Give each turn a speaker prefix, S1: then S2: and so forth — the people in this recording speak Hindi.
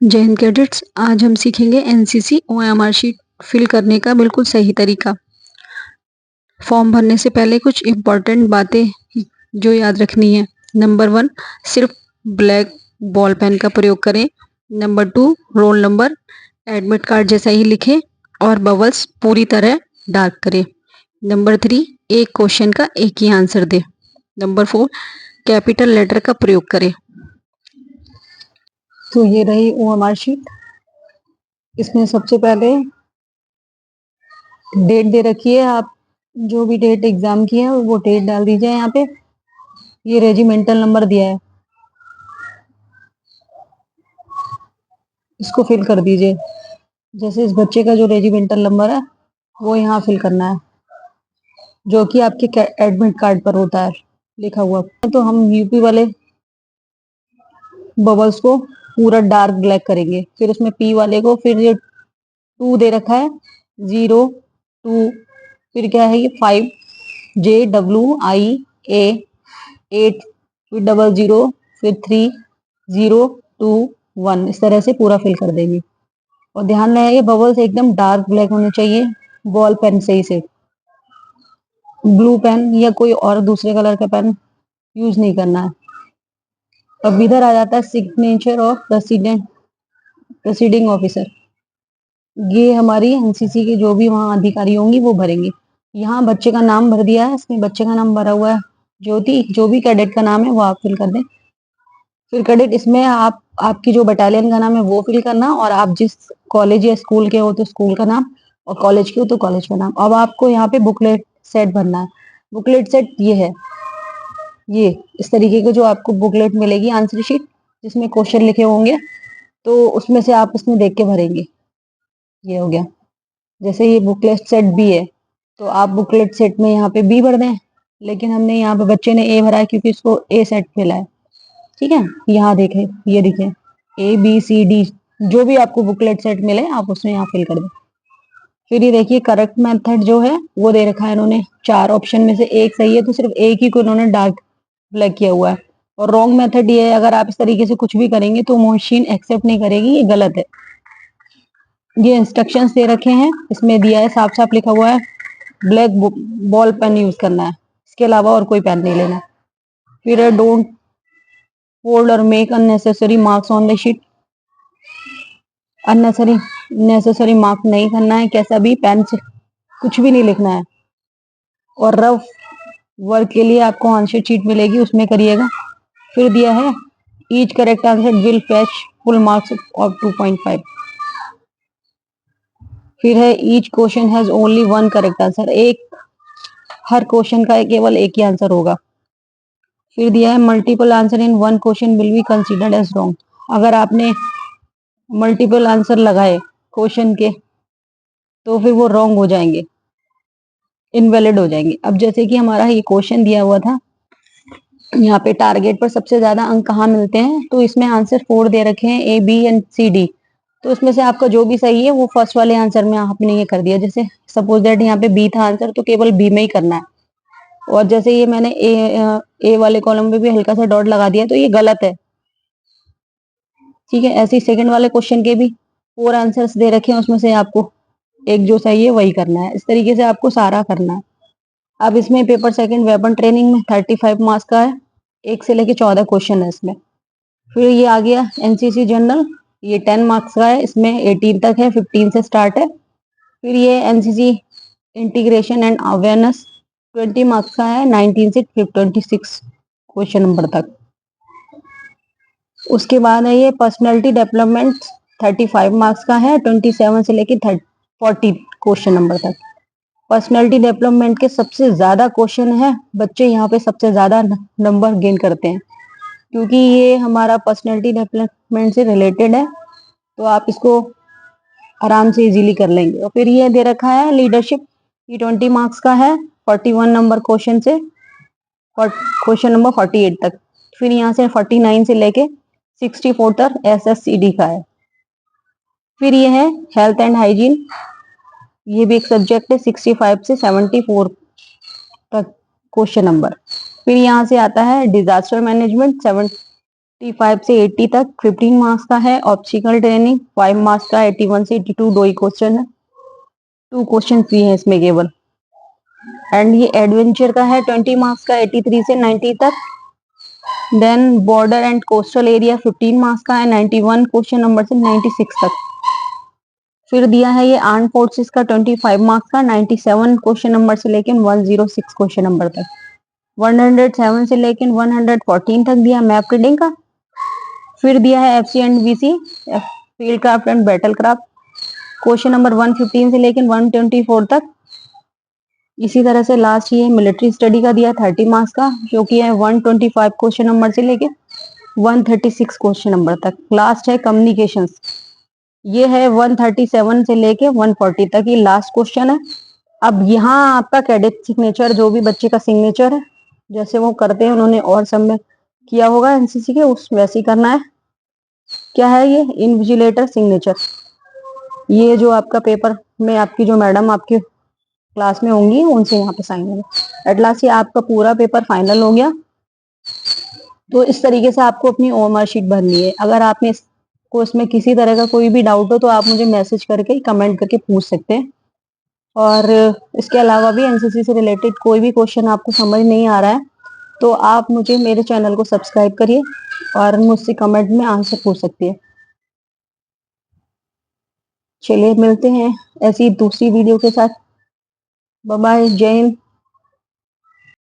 S1: जय हिंद कैडेट्स। आज हम सीखेंगे एनसीसी ओएमआर शीट फिल करने का बिल्कुल सही तरीका। फॉर्म भरने से पहले कुछ इम्पोर्टेंट बातें जो याद रखनी है। नंबर 1, सिर्फ ब्लैक बॉल पेन का प्रयोग करें। Number 2, roll number admit card जैसा ही लिखें और बबल्स पूरी तरह डार्क करें। नंबर 3, एक क्वेश्चन का एक ही आंसर दें। नंबर 4, कैपिटल लेटर का प्रयोग करें। तो ये रही ओएमआर शीट। इसमें सबसे पहले डेट दे रखी है, आप जो भी डेट एग्जाम की है वो डेट डाल दीजिए। यहाँ पे ये रेजिमेंटल नंबर दिया है, इसको फिल कर दीजिए। जैसे इस बच्चे का जो रेजिमेंटल नंबर है वो यहाँ फिल करना है, जो कि आपके एडमिट कार्ड पर होता है लिखा हुआ। तो हम यूपी वाले बबल्स को पूरा डार्क ब्लैक करेंगे, फिर उसमें पी वाले को, फिर ये 2 दे रखा है, 0 2, फिर क्या है ये 5 JWIA 8, फिर 00, फिर 3 0 2 1, इस तरह से पूरा फिल कर देंगे। और ध्यान रहे ये बबल्स एकदम डार्क ब्लैक होने चाहिए। बॉल पेन सही से, ब्लू पेन या कोई और दूसरे कलर का पेन यूज नहीं करना है। अब इधर आ जाता है सिग्नेचर ऑफ प्रेसिडिंग ऑफिसर। ये हमारी एनसीसी के जो भी वहाँ अधिकारी होंगी वो भरेंगे। यहाँ बच्चे का नाम भर दिया है, इसमें बच्चे का नाम भरा हुआ है ज्योति। जो भी कैडेट का नाम है वो आप फिल कर दें। फिर कैडेट इसमें आपकी जो बटालियन का नाम है वो फिल करना, और आप जिस कॉलेज या स्कूल के हो तो स्कूल का नाम, और कॉलेज के हो तो कॉलेज का नाम। अब आपको यहाँ पे बुकलेट सेट भरना है। बुकलेट सेट ये है, ये इस तरीके की जो आपको बुकलेट मिलेगी आंसर शीट, जिसमें क्वेश्चन लिखे होंगे, तो उसमें से आप इसमें देख के भरेंगे। ये हो गया। जैसे ये बुकलेट सेट बी है तो आप बुकलेट सेट में यहाँ पे बी भर दें, लेकिन हमने यहाँ पे बच्चे ने ए भरा है क्योंकि इसको ए सेट मिला है। ठीक है, यहाँ देखें, ये दिखे ABCD, जो भी आपको बुकलेट सेट मिले आप उसमें यहाँ फिल कर दें। फिर ये देखिए करेक्ट मेथड जो है वो दे रखा है इन्होंने, 4 ऑप्शन में से एक सही है, तो सिर्फ एक ही को इन्होंने डार्क ब्लैक किया हुआ है। और रॉन्ग मेथड ये है, अगर आप इस तरीके से कुछ भी करेंगे तो मशीन एक्सेप्ट नहीं करेगी, ये गलत है। ये इंस्ट्रक्शंस दे रखे हैं, इसमें दिया है साफ साफ लिखा हुआ है ब्लैक बॉल पेन यूज करना है, इसके अलावा और कोई पेन नहीं लेना। फिर डोंट फोल्ड और make unnecessary marks on the sheet. Necessary mark नहीं करना है, कैसा भी पेन से कुछ भी नहीं लिखना है। और रफ वर्क के लिए आपको आंसर शीट मिलेगी, उसमें करिएगा। फिर दिया है each correct answer will fetch full marks of 2.5। फिर है each question has only 1 correct answer, एक हर क्वेश्चन का केवल एक ही आंसर होगा। फिर दिया है multiple answer in 1 question will be considered as wrong. अगर आपने मल्टीपल आंसर लगाए क्वेश्चन के तो फिर वो रॉन्ग हो जाएंगे, इनवैलिड हो जाएंगे। अब जैसे कि हमारा ये क्वेश्चन दिया हुआ था, यहाँ पे टारगेट पर सबसे ज्यादा अंक कहाँ मिलते हैं, तो इसमें आंसर 4 दे रखे हैं ABCD। तो इसमें से आपका जो भी सही है वो फर्स्ट वाले आंसर में आपने ये कर दिया। जैसे सपोज दैट यहाँ पे बी था आंसर, तो केवल बी में ही करना है। और जैसे ये मैंने ए वाले कॉलम में भी हल्का सा डॉट लगा दिया, तो ये गलत है। ठीक है, ऐसे ही सेकंड वाले क्वेश्चन के भी 4 आंसर्स दे रखे हैं, उसमें से आपको एक जो सही है वही करना है। इस तरीके से आपको सारा करना है। अब इसमें पेपर सेकंड वेपन ट्रेनिंग में 35 मार्क्स का है, 1 से लेके 14 क्वेश्चन है इसमें। फिर ये आ गया एनसीसी जनरल, ये 10 मार्क्स का है, इसमें 18 तक है, 15 से स्टार्ट है। फिर ये NCC integration and awareness 20 marks का है, 19 से 26 क्वेश्चन नंबर तक। उसके बाद है ये पर्सनैलिटी डेवलपमेंट, 35 मार्क्स का है, 27 से लेके 40 क्वेश्चन नंबर तक। पर्सनैलिटी डेवलपमेंट के सबसे ज्यादा क्वेश्चन है, बच्चे यहाँ पे सबसे ज्यादा नंबर गेन करते हैं, क्योंकि ये हमारा पर्सनैलिटी डेवलपमेंट से रिलेटेड है, तो आप इसको आराम से इजीली कर लेंगे। और फिर ये दे रखा है लीडरशिप, ये 20 मार्क्स का है, 41 नंबर क्वेश्चन से क्वेश्चन नंबर 48 तक। फिर यहाँ से 49 से लेके 64 तक SSCD का है। फिर ये है हेल्थ एंड हाइजीन, ये भी एक सब्जेक्ट है, 65 से 74 तक क्वेश्चन नंबर। फिर यहाँ से आता है डिजास्टर मैनेजमेंट, 75 से 80 तक 15 मार्क्स का है। ऑप्टिकल ट्रेनिंग 5 मार्क्स का, 81 से 82 दो ही क्वेश्चन है, 2 क्वेश्चन भी है इसमें केवल। एंड ये एडवेंचर का है 20 मार्क्स का, 83 से 90 तक। Then border and coastal area 15 marks का है, 91 क्वेश्चन नंबर से 96 तक। फिर दिया है ये आर्म फोर्सेस का 25 मार्क्स का, 97 क्वेश्चन नंबर से लेकर 106 क्वेश्चन नंबर तक। 107 से लेकर 114 तक दिया मैप रीडिंग का। फिर दिया है FC and BC field craft and battle craft, question number 115 से लेकर 124 तक। इसी तरह से लास्ट ये मिलिट्री स्टडी का दिया 30 मार्क्स का, जो कि है 125 क्वेश्चन नंबर से लेके 136 क्वेश्चन नंबर तक। लास्ट है कम्युनिकेशंस, ये है 137 से लेके 140 तक, ये लास्ट क्वेश्चन है। अब यहाँ आपका कैडेट सिग्नेचर, जो भी बच्चे का सिग्नेचर है जैसे वो करते हैं, उन्होंने और सब में किया होगा एनसीसी के, उस वैसे ही करना है। क्या है ये इन्विजिलेटर सिग्नेचर, ये जो आपका पेपर में आपकी जो मैडम आपके क्लास में होंगी उनसे यहाँ पे साइन होगा। एट लास्ट ये आपका पूरा पेपर फाइनल हो गया। तो इस तरीके से आपको अपनी मार्कशीट भरनी है। अगर आपने इसको इसमें किसी तरह का कोई भी डाउट हो तो आप मुझे मैसेज करके कमेंट करके पूछ सकते हैं। और इसके अलावा भी एनसीसी से रिलेटेड कोई भी क्वेश्चन आपको समझ नहीं आ रहा है तो आप मुझे मेरे चैनल को सब्सक्राइब करिए और मुझसे कमेंट में आंसर पूछ सकती है। चलिए मिलते हैं ऐसी दूसरी वीडियो के साथ। बाय बाय, जय हिंद।